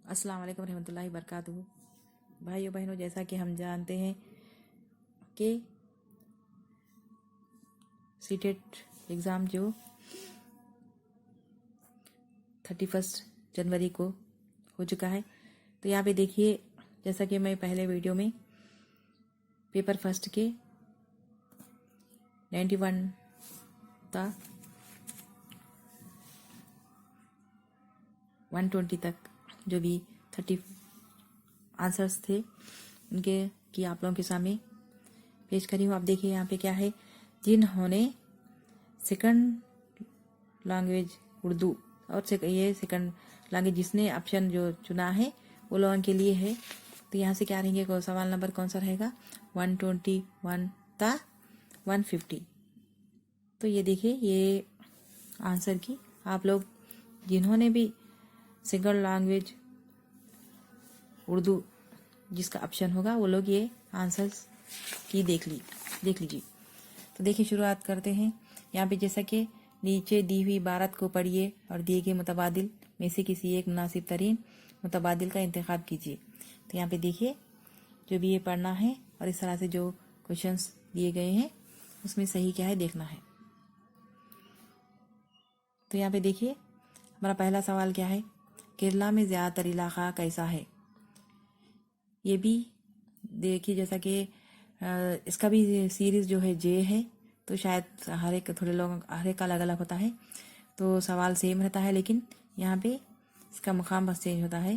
السلام علیکم ورحمۃ اللہ وبرکاتہ۔ بھائیو بہنوں، جیسا کہ ہم جانتے ہیں کہ سی ٹیٹ ایگزام جو 31 جنوری کو ہو چکا ہے، تو یہاں پہ دیکھیے، جیسا کہ میں پہلے ویڈیو میں پیپر فرسٹ کے 91 تا 120 تک جو بھی 30 آنسرس تھے ان کے کی آپ لوگوں کے سامنے پیش کری ہوں۔ آپ دیکھیے یہاں پہ کیا ہے، جنہوں نے سیکنڈ لینگویج اردو اور یہ سیکنڈ لینگویج جس نے آپشن جو چنا ہے وہ لوگوں کے لیے ہے۔ تو یہاں سے کیا رہیں گے، سوال نمبر کون سا رہے گا، 121 تا 150۔ تو یہ دیکھیے، یہ آنسر کی آپ لوگ جنہوں نے بھی سنگل لینگویج اردو جس کا آپشن ہوگا وہ لوگ یہ آنسرس کی دیکھ لیجیے۔ تو دیکھیے، شروعات کرتے ہیں۔ یہاں پہ جیسا کہ نیچے دی ہوئی عبارت کو پڑھیے اور دیے گئے متبادل میں سے کسی ایک مناسب ترین متبادل کا انتخاب کیجیے۔ تو یہاں پہ دیکھیے، جو بھی یہ پڑھنا ہے اور اس طرح سے جو کوشچنس دیے گئے ہیں اس میں صحیح کیا ہے دیکھنا ہے۔ تو یہاں پہ دیکھیے، ہمارا پہلا سوال کیا ہے، کیرلا میں زیادہ تر علاقہ کیسا ہے۔ یہ بھی دیکھیے، جیسا کہ اس کا بھی سیریز جو ہے جے ہے، تو شاید ہر ایک الگ الگ ہوتا ہے، تو سوال سیم رہتا ہے، لیکن یہاں پہ اس کا مقام بس چینج ہوتا ہے،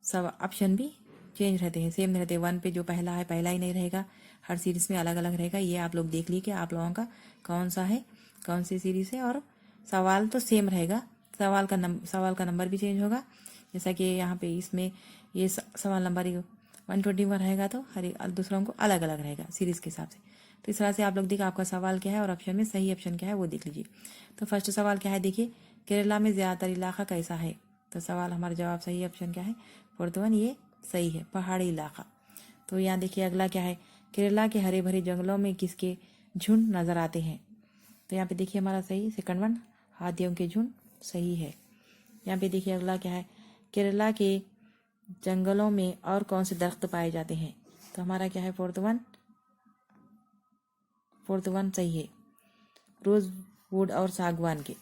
سب آپشن بھی چینج رہتے ہیں، سیم نہیں رہتے۔ 1 پہ جو پہلا ہے پہلا ہی نہیں رہے گا، ہر سیریز میں الگ الگ رہے گا۔ یہ آپ لوگ دیکھ لیجیے کہ آپ لوگوں کا کون سا ہے، کون سی سیریز ہے، اور سوال تو سیم رہے گا، سوال کا نمبر بھی چینج ہوگا۔ جیسا کہ یہاں پہ اس میں یہ سوال نمبر 121 رہے گا، تو ہر دوسروں کو الگ الگ رہے گا سیریز کے حساب سے۔ تو اس طرح سے آپ لوگ دیکھیں آپ کا سوال کیا ہے اور آپشن میں صحیح آپشن کیا ہے وہ دیکھ لیجیے۔ تو فرسٹ سوال کیا ہے، دیکھیے، کیرلا میں زیادہ تر علاقہ کیسا ہے۔ تو سوال ہمارا جواب صحیح آپشن کیا ہے، 41 یہ صحیح ہے، پہاڑی علاقہ۔ تو یہاں دیکھیے اگلا کیا ہے، کیرلا کے ہرے بھرے جنگلوں میں کس کے جھنڈ نظر آتے ہیں۔ تو یہاں پہ دیکھیے ہمارا صحیح سیکنڈ ون، ہاتھیوں کے جھنڈ صحیح ہے۔ یہاں پہ دیکھیے اگلا کیا ہے، کیرلا کے جنگلوں میں اور کون سے درخت پائے جاتے ہیں۔ تو ہمارا کیا ہے، فورتھ ون صحیح ہے، روز ووڈ اور ساگوان کے۔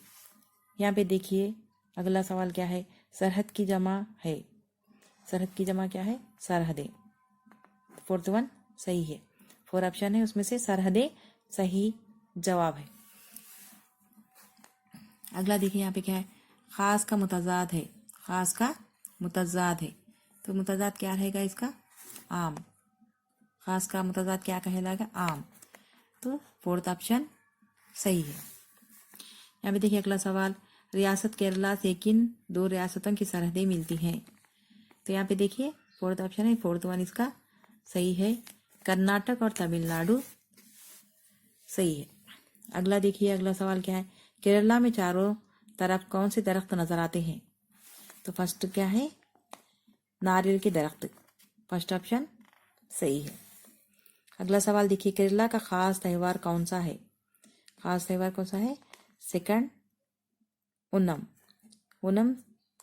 یہاں پہ دیکھیے اگلا سوال کیا ہے، سرحد کی جمع ہے۔ سرحد کی جمع کیا ہے، سرحدیں۔ فورتھ ون صحیح ہے، 4 آپشن ہے اس میں سے سرحدیں صحیح جواب ہے۔ اگلا دیکھیے یہاں پہ کیا ہے، خاص کا متضاد ہے۔ خاص کا متضاد ہے، تو متضاد کیا رہے گا اس کا، عام۔ خاص کا متضاد کیا کہلائے گا، عام۔ تو 4 آپشن صحیح ہے۔ یہاں پہ دیکھیے اگلا سوال، ریاست کیرلا سے کن 2 ریاستوں کی سرحدیں ملتی ہیں۔ تو یہاں پہ دیکھیے 4 آپشن ہے، 4 ون اس کا صحیح ہے، کرناٹک اور تمل ناڈو صحیح ہے۔ اگلا دیکھیے اگلا سوال کیا ہے، کیرلا میں چاروں طرف کون سے درخت نظر آتے ہیں۔ تو فرسٹ کیا ہے، ناریل کے درخت، فرسٹ آپشن صحیح ہے۔ اگلا سوال دیکھیے، کیرلا کا خاص تہوار کون سا ہے۔ خاص تہوار کون سا ہے، سیکنڈ اونم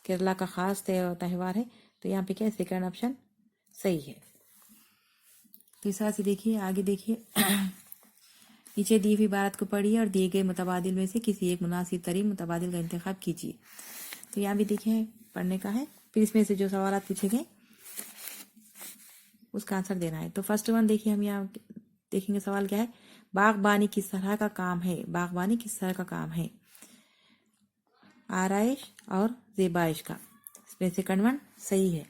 کیرلا کا خاص تہوار ہے، تو یہاں پہ کیا ہے، سیکنڈ آپشن صحیح ہے۔ تو اس طرح سے دیکھیے آگے دیکھیے، نیچے دی ہوئی عبارت کو پڑھیے اور دیے گئے متبادل میں سے کسی ایک مناسب ترین متبادل کا انتخاب کیجیے۔ تو یہاں بھی دیکھیں پڑھنے کا ہے، پھر اس میں سے جو سوالات پوچھے گئے اس کا آنسر دینا ہے۔ تو فرسٹ ون دیکھیے، ہم یہاں دیکھیں گے سوال کیا ہے، باغبانی کس طرح کا کام ہے۔ باغبانی کس طرح کا کام ہے، آرائش اور زیبائش کا۔ اس میں سیکنڈ ون صحیح ہے۔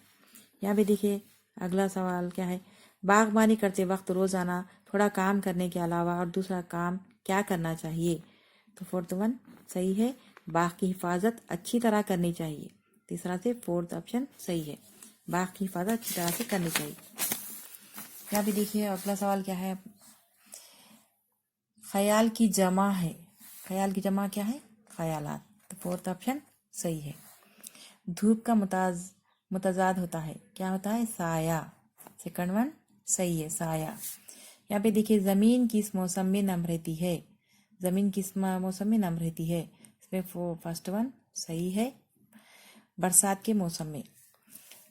یہاں پہ دیکھیے اگلا سوال کیا ہے، باغبانی کرتے وقت روزانہ تھوڑا کام کرنے کے علاوہ اور دوسرا کام کیا کرنا چاہیے۔ تو 4 ون صحیح ہے، باغ کی حفاظت اچھی طرح کرنی چاہیے۔ تیسرا سے 4 آپشن صحیح ہے، باغ کی حفاظت اچھی طرح سے کرنی چاہیے۔ یہاں پہ دیکھیے اگلا سوال کیا ہے، خیال کی جمع ہے۔ خیال کی جمع کیا ہے، خیالات، تو 4 آپشن صحیح ہے۔ دھوپ کا متضاد ہوتا ہے، کیا ہوتا ہے، سایہ، سیکنڈ ون صحیح ہے، سایہ۔ یہاں پہ دیکھیے زمین کس موسم میں نم رہتی ہے۔ زمین کس موسم میں نم رہتی ہے، اس میں فرسٹ ون صحیح ہے، برسات کے موسم میں۔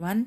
1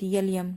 TLM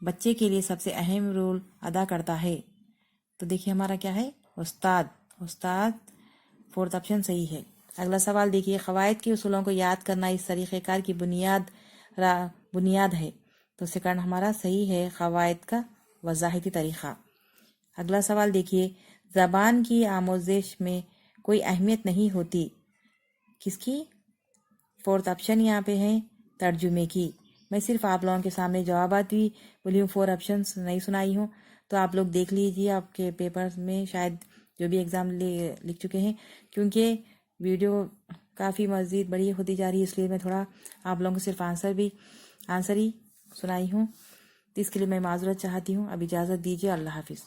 بچے کے لیے سب سے اہم رول ادا کرتا ہے؟ تو دیکھیے ہمارا کیا ہے، استاد۔ استاد فورتھ آپشن صحیح ہے۔ اگلا سوال دیکھیے، قواعد کے اصولوں کو یاد کرنا اس طریقہ کار کی بنیاد ہے، تو سیکنڈ ہمارا صحیح ہے، قواعد کا وضاحتی طریقہ۔ اگلا سوال دیکھیے، زبان کی آموزش میں کوئی اہمیت نہیں ہوتی، کس کی؟ فورتھ آپشن یہاں پہ ہے، ترجمے کی۔ میں صرف آپ لوگوں کے سامنے جوابات بھی بولی ہوں، 4 آپشنس نہیں سنائی ہوں، تو آپ لوگ دیکھ لیجیے آپ کے پیپرز میں، شاید جو بھی ایگزام لکھ چکے ہیں، کیونکہ ویڈیو کافی مزید بڑی ہوتی جا رہی ہے، اس لیے میں تھوڑا آپ لوگوں کو صرف آنسر ہی سنائی ہوں، تو اس کے لیے میں معذرت چاہتی ہوں۔ اب اجازت دیجیے، اللہ حافظ۔